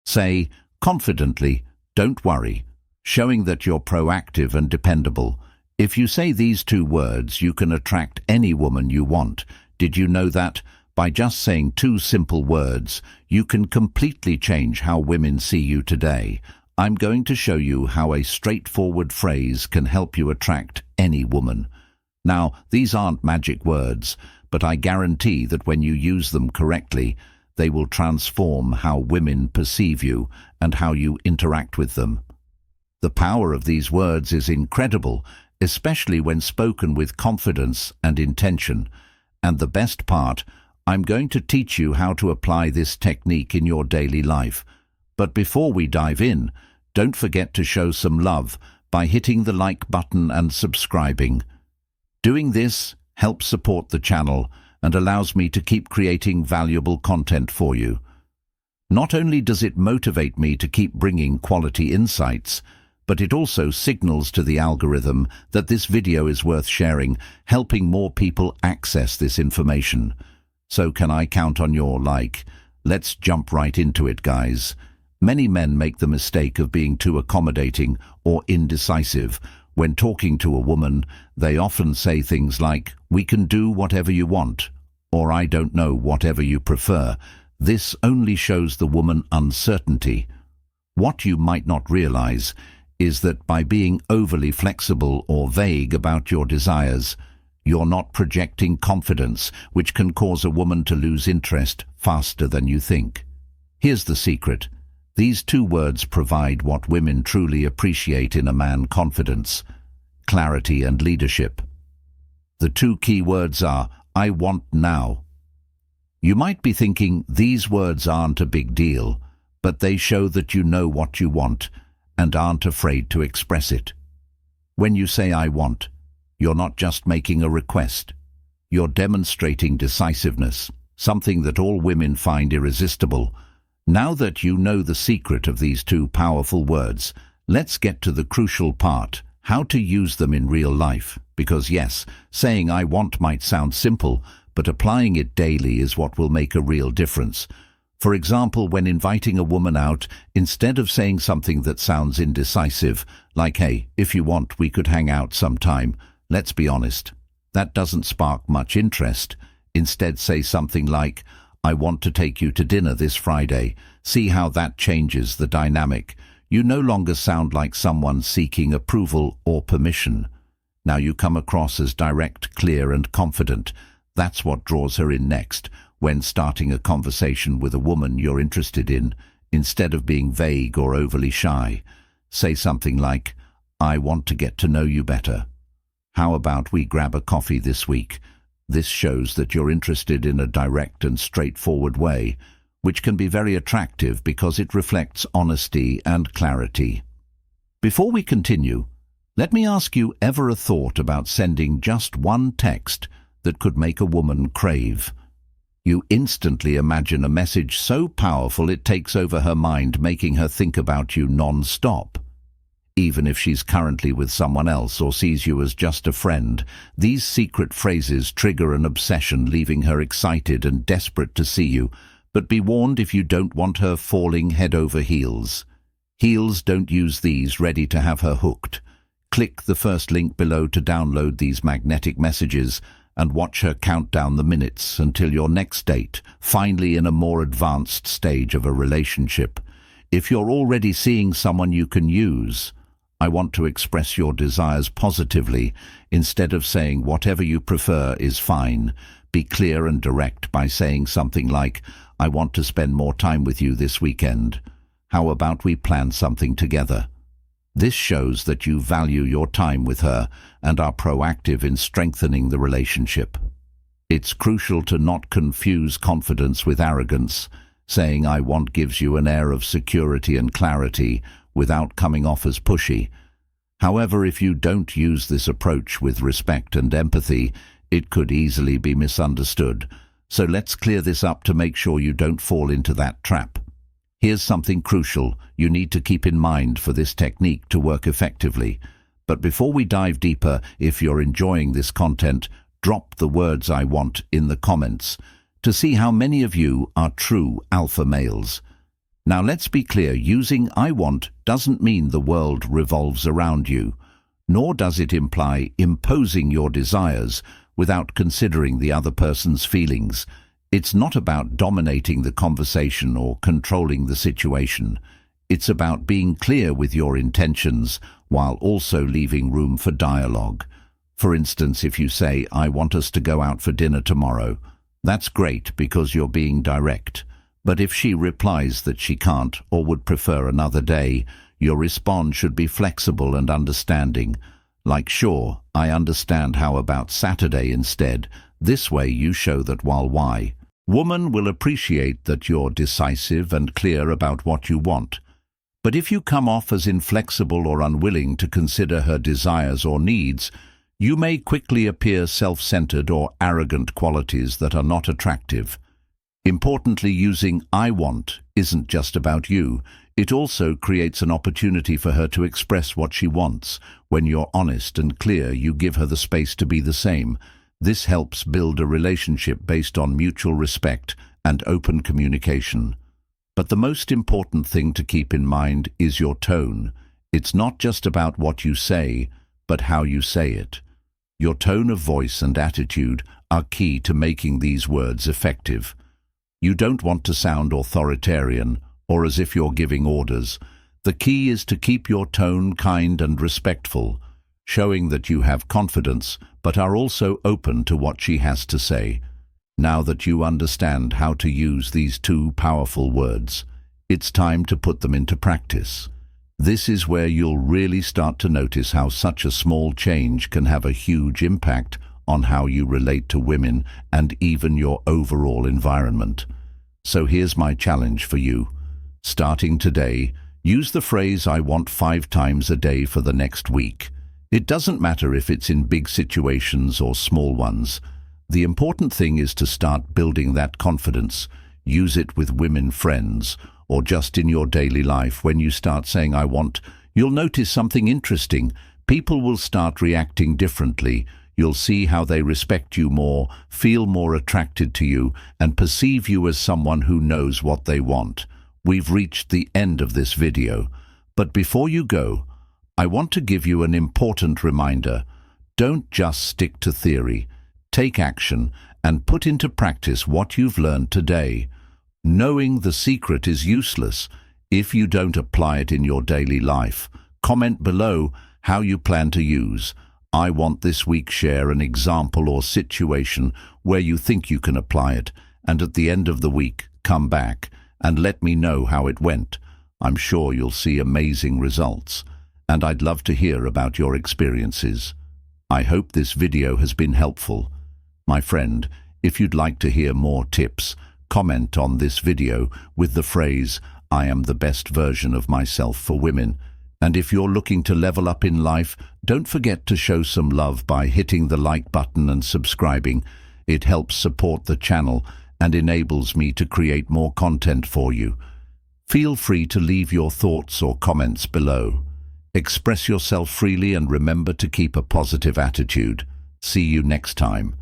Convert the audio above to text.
Say, confidently, "Don't worry," showing that you're proactive and dependable. If you say these two words, you can attract any woman you want. Did you know that? By just saying two simple words, you can completely change how women see you today. I'm going to show you how a straightforward phrase can help you attract any woman. Now, these aren't magic words, but I guarantee that when you use them correctly, they will transform how women perceive you and how you interact with them. The power of these words is incredible, especially when spoken with confidence and intention. And the best part, I'm going to teach you how to apply this technique in your daily life. But before we dive in, don't forget to show some love by hitting the like button and subscribing. Doing this helps support the channel and allows me to keep creating valuable content for you. Not only does it motivate me to keep bringing quality insights, but it also signals to the algorithm that this video is worth sharing, helping more people access this information. So can I count on your like? Let's jump right into it, guys. Many men make the mistake of being too accommodating or indecisive. When talking to a woman, they often say things like, "We can do whatever you want," or "I don't know, whatever you prefer." This only shows the woman uncertainty. What you might not realize is that by being overly flexible or vague about your desires, you're not projecting confidence, which can cause a woman to lose interest faster than you think. Here's the secret. These two words provide what women truly appreciate in a man: confidence, clarity, and leadership. The two key words are, "I want now." You might be thinking these words aren't a big deal, but they show that you know what you want and aren't afraid to express it. When you say "I want," you're not just making a request. You're demonstrating decisiveness, something that all women find irresistible. Now that you know the secret of these two powerful words, let's get to the crucial part: how to use them in real life. Because yes, saying "I want" might sound simple, but applying it daily is what will make a real difference. For example, when inviting a woman out, instead of saying something that sounds indecisive, like, "Hey, if you want, we could hang out sometime," let's be honest, that doesn't spark much interest. Instead, say something like, "I want to take you to dinner this Friday." See how that changes the dynamic. You no longer sound like someone seeking approval or permission. Now you come across as direct, clear, and confident. That's what draws her in next. When starting a conversation with a woman you're interested in, instead of being vague or overly shy, say something like, "I want to get to know you better. How about we grab a coffee this week?" This shows that you're interested in a direct and straightforward way, which can be very attractive because it reflects honesty and clarity. Before we continue, let me ask you ever a thought about sending just one text that could make a woman crave? You instantly imagine a message so powerful it takes over her mind, making her think about you non-stop. Even if she's currently with someone else or sees you as just a friend, these secret phrases trigger an obsession, leaving her excited and desperate to see you. But be warned if you don't want her falling head over heels. Don't use these, ready to have her hooked. Click the first link below to download these magnetic messages and watch her count down the minutes until your next date, finally in a more advanced stage of a relationship. If you're already seeing someone you can use, I want to express your desires positively. Instead of saying "whatever you prefer is fine," be clear and direct by saying something like, "I want to spend more time with you this weekend. How about we plan something together?" This shows that you value your time with her and are proactive in strengthening the relationship. It's crucial to not confuse confidence with arrogance. Saying "I want" gives you an air of security and clarity without coming off as pushy. However, if you don't use this approach with respect and empathy, it could easily be misunderstood. So let's clear this up to make sure you don't fall into that trap. Here's something crucial you need to keep in mind for this technique to work effectively. But before we dive deeper, if you're enjoying this content, drop the words "I want" in the comments to see how many of you are true alpha males. Now let's be clear, using I want doesn't mean the world revolves around you, nor does it imply imposing your desires without considering the other person's feelings. It's not about dominating the conversation or controlling the situation. It's about being clear with your intentions while also leaving room for dialogue. For instance, if you say, I want us to go out for dinner tomorrow, that's great because you're being direct. But if she replies that she can't or would prefer another day, your response should be flexible and understanding. Like, sure, I understand, how about Saturday instead? This way you show that while why. Woman will appreciate that you're decisive and clear about what you want. But if you come off as inflexible or unwilling to consider her desires or needs, you may quickly appear self-centered or arrogant, qualities that are not attractive. Importantly, using I want isn't just about you. It also creates an opportunity for her to express what she wants. When you're honest and clear, you give her the space to be the same. This helps build a relationship based on mutual respect and open communication. But the most important thing to keep in mind is your tone. It's not just about what you say, but how you say it. Your tone of voice and attitude are key to making these words effective. You don't want to sound authoritarian or as if you're giving orders. The key is to keep your tone kind and respectful, showing that you have confidence but are also open to what she has to say. Now that you understand how to use these two powerful words, it's time to put them into practice. This is where you'll really start to notice how such a small change can have a huge impact on how you relate to women and even your overall environment. So here's my challenge for you. Starting today, use the phrase I want 5 times a day for the next week. It doesn't matter if it's in big situations or small ones. The important thing is to start building that confidence. Use it with women friends or just in your daily life. When you start saying I want, you'll notice something interesting. People will start reacting differently. You'll see how they respect you more, feel more attracted to you, and perceive you as someone who knows what they want. We've reached the end of this video. But before you go, I want to give you an important reminder. Don't just stick to theory. Take action and put into practice what you've learned today. Knowing the secret is useless if you don't apply it in your daily life. Comment below how you plan to use I want this week. Share an example or situation where you think you can apply it, and at the end of the week, come back and let me know how it went. I'm sure you'll see amazing results, and I'd love to hear about your experiences. I hope this video has been helpful. My friend, if you'd like to hear more tips, comment on this video with the phrase, I am the best version of myself for women. And if you're looking to level up in life, don't forget to show some love by hitting the like button and subscribing. It helps support the channel and enables me to create more content for you. Feel free to leave your thoughts or comments below. Express yourself freely and remember to keep a positive attitude. See you next time.